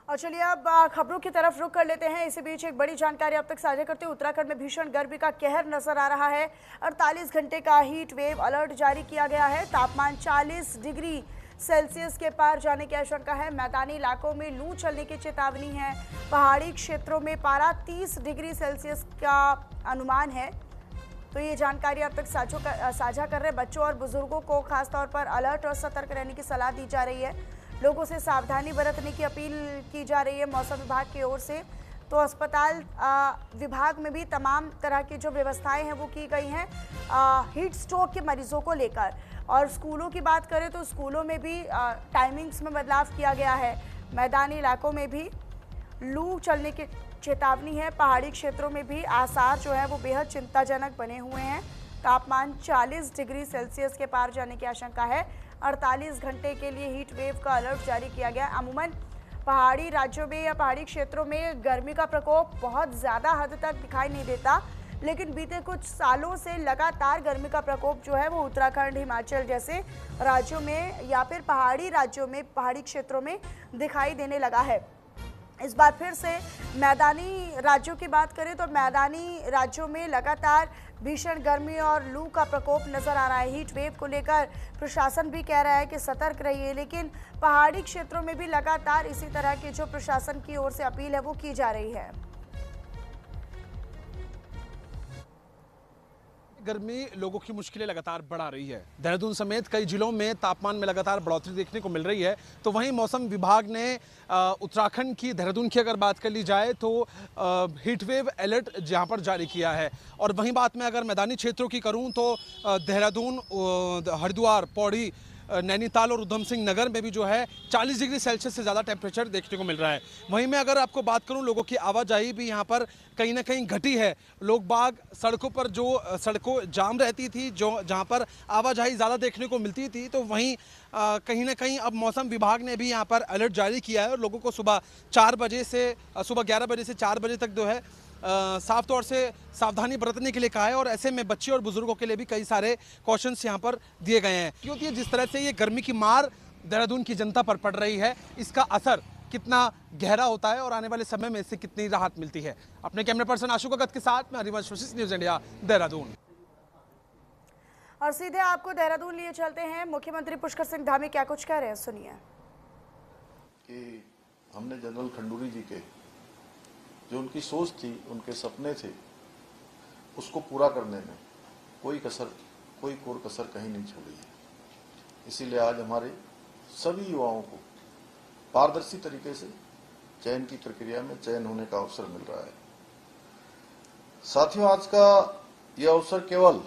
और चलिए अब खबरों की तरफ रुख कर लेते हैं। इसी बीच एक बड़ी जानकारी अब तक साझा करते हुए उत्तराखंड में भीषण गर्मी का कहर नजर आ रहा है। 48 घंटे का हीट वेव अलर्ट जारी किया गया है। तापमान 40 डिग्री सेल्सियस के पार जाने की आशंका है। मैदानी इलाकों में लू चलने की चेतावनी है। पहाड़ी क्षेत्रों में पारा 30 डिग्री सेल्सियस का अनुमान है। तो ये जानकारी अब तक साझा कर रहे बच्चों और बुजुर्गों को खासतौर पर अलर्ट और सतर्क रहने की सलाह दी जा रही है। लोगों से सावधानी बरतने की अपील की जा रही है मौसम विभाग की ओर से। तो अस्पताल विभाग में भी तमाम तरह की जो व्यवस्थाएं हैं वो की गई हैं हीट स्ट्रोक के मरीजों को लेकर। और स्कूलों की बात करें तो स्कूलों में भी टाइमिंग्स में बदलाव किया गया है। मैदानी इलाकों में भी लू चलने की चेतावनी है। पहाड़ी क्षेत्रों में भी आसार जो है वो बेहद चिंताजनक बने हुए हैं। तापमान 40 डिग्री सेल्सियस के पार जाने की आशंका है। 48 घंटे के लिए हीट वेव का अलर्ट जारी किया गया। अमूमन पहाड़ी राज्यों में या पहाड़ी क्षेत्रों में गर्मी का प्रकोप बहुत ज़्यादा हद तक दिखाई नहीं देता, लेकिन बीते कुछ सालों से लगातार गर्मी का प्रकोप जो है वो उत्तराखंड, हिमाचल जैसे राज्यों में या फिर पहाड़ी राज्यों में, पहाड़ी क्षेत्रों में दिखाई देने लगा है। इस बार फिर से मैदानी राज्यों की बात करें तो मैदानी राज्यों में लगातार भीषण गर्मी और लू का प्रकोप नजर आ रहा है। हीट वेव को लेकर प्रशासन भी कह रहा है कि सतर्क रहिए, लेकिन पहाड़ी क्षेत्रों में भी लगातार इसी तरह की जो प्रशासन की ओर से अपील है वो की जा रही है। गर्मी लोगों की मुश्किलें लगातार बढ़ा रही है। देहरादून समेत कई जिलों में तापमान में लगातार बढ़ोतरी देखने को मिल रही है। तो वहीं मौसम विभाग ने उत्तराखंड की, देहरादून की अगर बात कर ली जाए तो हीट वेव अलर्ट जहां पर जारी किया है। और वहीं बात में अगर मैदानी क्षेत्रों की करूं तो देहरादून, हरिद्वार, पौड़ी, नैनीताल और उधम सिंह नगर में भी जो है 40 डिग्री सेल्सियस से ज़्यादा टेम्परेचर देखने को मिल रहा है। वहीं मैं अगर आपको बात करूं, लोगों की आवाजाही भी यहां पर कहीं ना कहीं घटी है। लोग बाग सड़कों पर, जो सड़कों जाम रहती थी, जो जहां पर आवाजाही ज़्यादा देखने को मिलती थी, तो वहीं कहीं ना कहीं अब मौसम विभाग ने भी यहां पर अलर्ट जारी किया है और लोगों को सुबह 11 बजे से 4 बजे तक जो है साफ तौर से सावधानी बरतने के लिए कहा है। और ऐसे में बच्चे और बुजुर्गों के लिए भी कई सारे कॉशंस यहाँ पर दिए गए हैं, क्योंकि जिस तरह से ये गर्मी की मार देहरादून की जनता पर पड़ रही है, इसका असर कितना गहरा होता है और आने वाले समय में इससे कितनी राहत मिलती है। अपने कैमरा पर्सन आशु भगत के साथ मैं हरिवंश, न्यूज़ इंडिया, देहरादून। और सीधे आपको देहरादून लिए चलते हैं। मुख्यमंत्री पुष्कर सिंह धामी क्या कुछ कह रहे हैं, सुनिए। कि हमने जनरल खंडूरी जी के जो उनकी सोच थी, उनके सपने थे, उसको पूरा करने में कोई कोर कसर कहीं नहीं छोड़ी है। इसीलिए आज हमारे सभी युवाओं को पारदर्शी तरीके से चयन की प्रक्रिया में चयन होने का अवसर मिल रहा है। साथियों, आज का यह अवसर केवल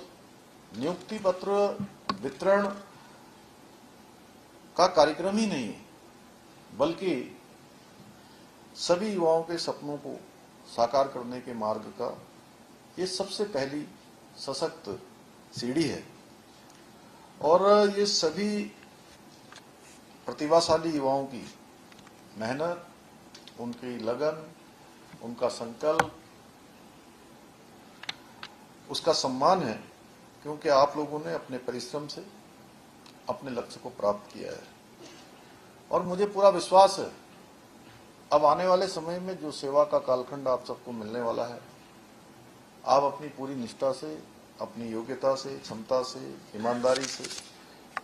नियुक्ति पत्र वितरण का कार्यक्रम ही नहीं है, बल्कि सभी युवाओं के सपनों को साकार करने के मार्ग का ये सबसे पहली सशक्त सीढ़ी है। और ये सभी प्रतिभाशाली युवाओं की मेहनत, उनकी लगन, उनका संकल्प, उसका सम्मान है, क्योंकि आप लोगों ने अपने परिश्रम से अपने लक्ष्य को प्राप्त किया है। और मुझे पूरा विश्वास है, अब आने वाले समय में जो सेवा का कालखंड आप सबको मिलने वाला है, आप अपनी पूरी निष्ठा से, अपनी योग्यता से, क्षमता से, ईमानदारी से,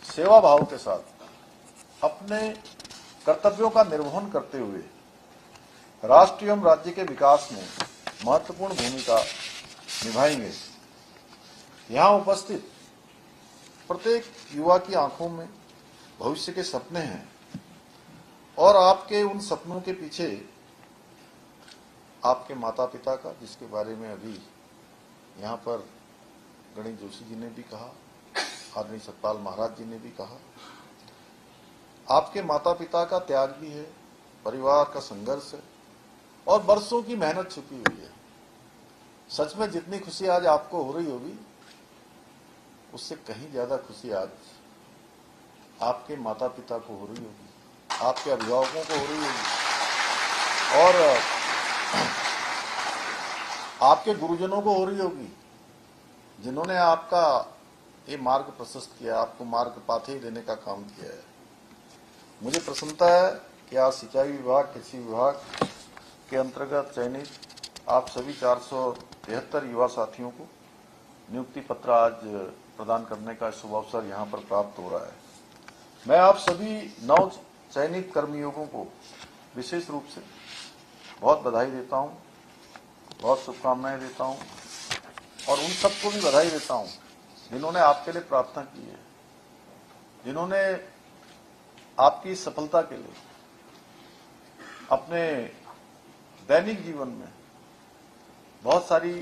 सेवा भाव के साथ अपने कर्तव्यों का निर्वहन करते हुए राष्ट्र एवं राज्य के विकास में महत्वपूर्ण भूमिका निभाएंगे। यहाँ उपस्थित प्रत्येक युवा की आंखों में भविष्य के सपने हैं और आपके उन सपनों के पीछे आपके माता पिता का, जिसके बारे में अभी यहाँ पर गणेश जोशी जी ने भी कहा, आदरणीय सतपाल महाराज जी ने भी कहा, आपके माता पिता का त्याग भी है, परिवार का संघर्ष है और बरसों की मेहनत छुपी हुई है। सच में जितनी खुशी आज आपको हो रही होगी, उससे कहीं ज्यादा खुशी आज आपके माता पिता को हो रही होगी, आपके अभिभावकों को हो रही होगी और आपके गुरुजनों को हो रही होगी, जिन्होंने आपका ये मार्ग प्रशस्त किया, आपको मार्ग पाथे देने का काम किया है। मुझे प्रसन्नता है कि आज सिंचाई विभाग, कृषि विभाग के अंतर्गत चयनित आप सभी 473 युवा साथियों को नियुक्ति पत्र आज प्रदान करने का शुभ अवसर यहां पर प्राप्त हो रहा है। मैं आप सभी नव चयनित कर्मयोगियों को विशेष रूप से बहुत बधाई देता हूं, बहुत शुभकामनाएं देता हूं और उन सबको भी बधाई देता हूं जिन्होंने आपके लिए प्रार्थना की है, जिन्होंने आपकी सफलता के लिए अपने दैनिक जीवन में बहुत सारी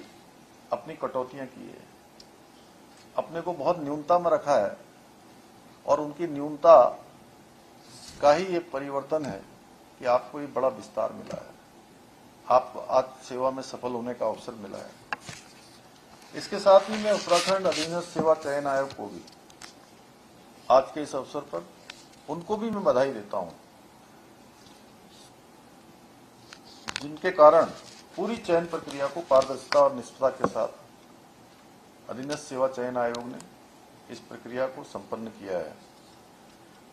अपनी कटौतियां की है, अपने को बहुत न्यूनता में रखा है और उनकी न्यूनता का ही ये परिवर्तन है कि आपको ये बड़ा विस्तार मिला है, आपको आज सेवा में सफल होने का अवसर मिला है। इसके साथ ही मैं उत्तराखंड अधीनस्थ सेवा चयन आयोग को भी आज के इस अवसर पर उनको भी मैं बधाई देता हूं, जिनके कारण पूरी चयन प्रक्रिया को पारदर्शिता और निष्पक्षता के साथ अधीनस्थ सेवा चयन आयोग ने इस प्रक्रिया को संपन्न किया है।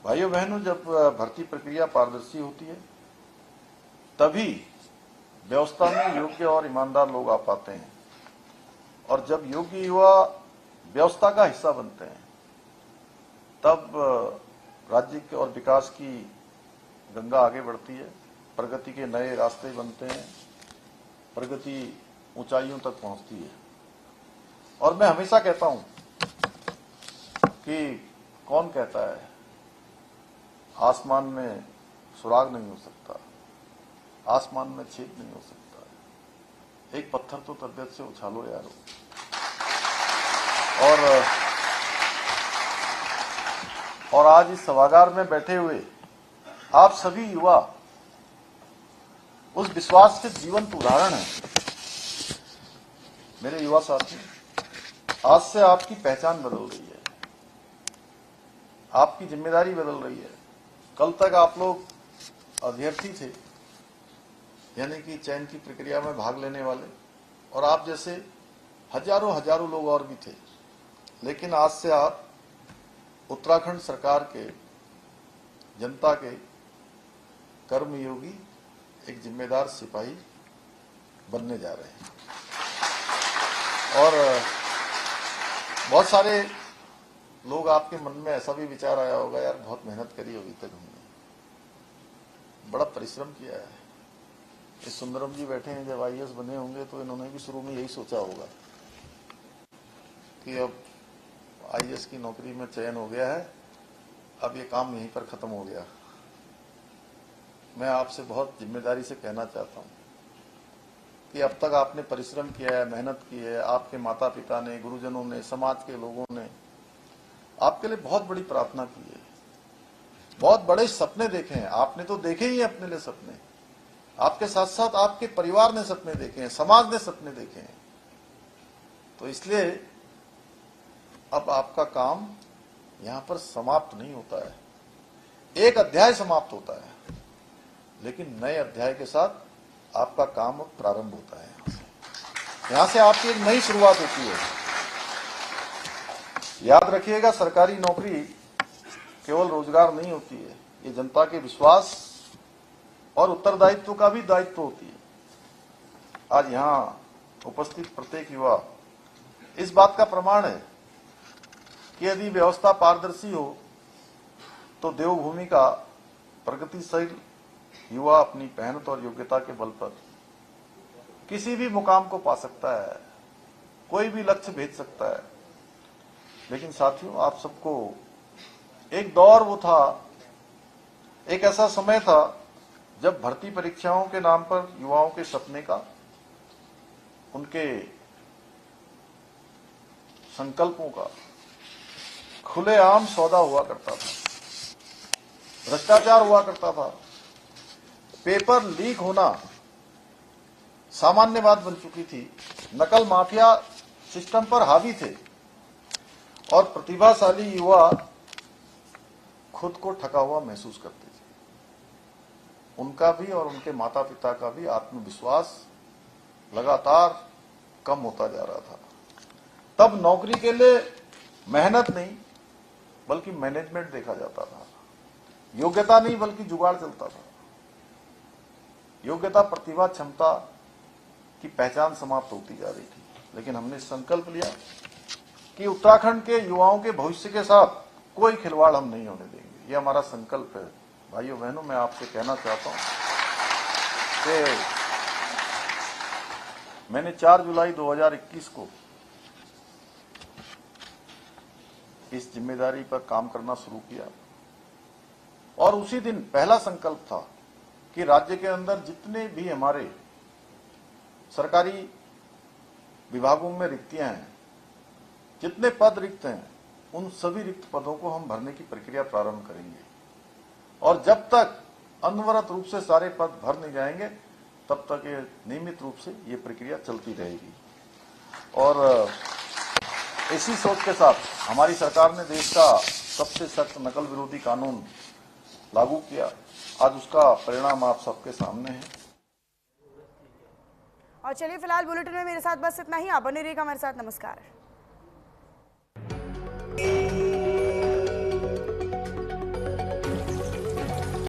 भाइयों बहनों, जब भर्ती प्रक्रिया पारदर्शी होती है तभी व्यवस्था में योग्य और ईमानदार लोग आ पाते हैं और जब योग्य युवा व्यवस्था का हिस्सा बनते हैं तब राज्य के और विकास की गंगा आगे बढ़ती है, प्रगति के नए रास्ते बनते हैं, प्रगति ऊंचाइयों तक पहुंचती है। और मैं हमेशा कहता हूं कि कौन कहता है आसमान में सुराग नहीं हो सकता, आसमान में छेद नहीं हो सकता, एक पत्थर तो तबियत से उछालो यारो। और आज इस सभागार में बैठे हुए आप सभी युवा उस विश्वास के जीवंत उदाहरण हैं। मेरे युवा साथी, आज से आपकी पहचान बदल रही है, आपकी जिम्मेदारी बदल रही है। कल तक आप लोग अभ्यर्थी थे, यानी कि चयन की प्रक्रिया में भाग लेने वाले, और आप जैसे हजारों लोग और भी थे, लेकिन आज से आप उत्तराखंड सरकार के, जनता के कर्मयोगी, एक जिम्मेदार सिपाही बनने जा रहे हैं। और बहुत सारे लोग आपके मन में ऐसा भी विचार आया होगा, यार बहुत मेहनत करी अभी तक हमने, बड़ा परिश्रम किया है। इस सुंदरम जी बैठे हैं, जब आईएएस बने होंगे तो इन्होंने भी शुरू में यही सोचा होगा कि अब आईएएस की नौकरी में चयन हो गया है, अब ये काम यहीं पर खत्म हो गया। मैं आपसे बहुत जिम्मेदारी से कहना चाहता हूं कि अब तक आपने परिश्रम किया है, मेहनत की है, आपके माता पिता ने, गुरुजनों ने, समाज के लोगों ने आपके लिए बहुत बड़ी प्रार्थना की है, बहुत बड़े सपने देखे हैं। आपने तो देखे ही अपने लिए सपने, आपके साथ साथ आपके परिवार ने सपने देखे हैं, समाज ने सपने देखे हैं। तो इसलिए अब आपका काम यहां पर समाप्त नहीं होता है, एक अध्याय समाप्त होता है, लेकिन नए अध्याय के साथ आपका काम अब प्रारंभ होता है। यहां से आपकी एक नई शुरुआत होती है। याद रखिएगा, सरकारी नौकरी केवल रोजगार नहीं होती है, ये जनता के विश्वास और उत्तरदायित्व का भी दायित्व होती है। आज यहां उपस्थित प्रत्येक युवा इस बात का प्रमाण है कि यदि व्यवस्था पारदर्शी हो तो देवभूमि का प्रगतिशील युवा अपनी मेहनत और योग्यता के बल पर किसी भी मुकाम को पा सकता है, कोई भी लक्ष्य भेज सकता है। लेकिन साथियों, आप सबको एक दौर वो था, एक ऐसा समय था जब भर्ती परीक्षाओं के नाम पर युवाओं के सपने का, उनके संकल्पों का खुलेआम सौदा हुआ करता था, भ्रष्टाचार हुआ करता था, पेपर लीक होना सामान्य बात बन चुकी थी, नकल माफिया सिस्टम पर हावी थे और प्रतिभाशाली युवा खुद को ठगा हुआ महसूस करते थे। उनका भी और उनके माता पिता का भी आत्मविश्वास लगातार कम होता जा रहा था। तब नौकरी के लिए मेहनत नहीं बल्कि मैनेजमेंट देखा जाता था, योग्यता नहीं बल्कि जुगाड़ चलता था। योग्यता, प्रतिभा, क्षमता की पहचान समाप्त होती जा रही थी। लेकिन हमने संकल्प लिया कि उत्तराखंड के युवाओं के भविष्य के साथ कोई खिलवाड़ हम नहीं होने देंगे। ये हमारा संकल्प है। भाइयों बहनों, मैं आपसे कहना चाहता हूं कि मैंने 4 जुलाई 2021 को इस जिम्मेदारी पर काम करना शुरू किया और उसी दिन पहला संकल्प था कि राज्य के अंदर जितने भी हमारे सरकारी विभागों में रिक्तियां हैं, जितने पद रिक्त हैं, उन सभी रिक्त पदों को हम भरने की प्रक्रिया प्रारंभ करेंगे और जब तक अनवरत रूप से सारे पद भर नहीं जाएंगे तब तक ये नियमित रूप से ये प्रक्रिया चलती रहेगी। और इसी सोच के साथ हमारी सरकार ने देश का सबसे सख्त नकल विरोधी कानून लागू किया। आज उसका परिणाम आप सबके सामने है। और चलिए, फिलहाल बुलेटिन में मेरे साथ बस इतना ही। आप बने रहिएगा हमारे साथ। नमस्कार।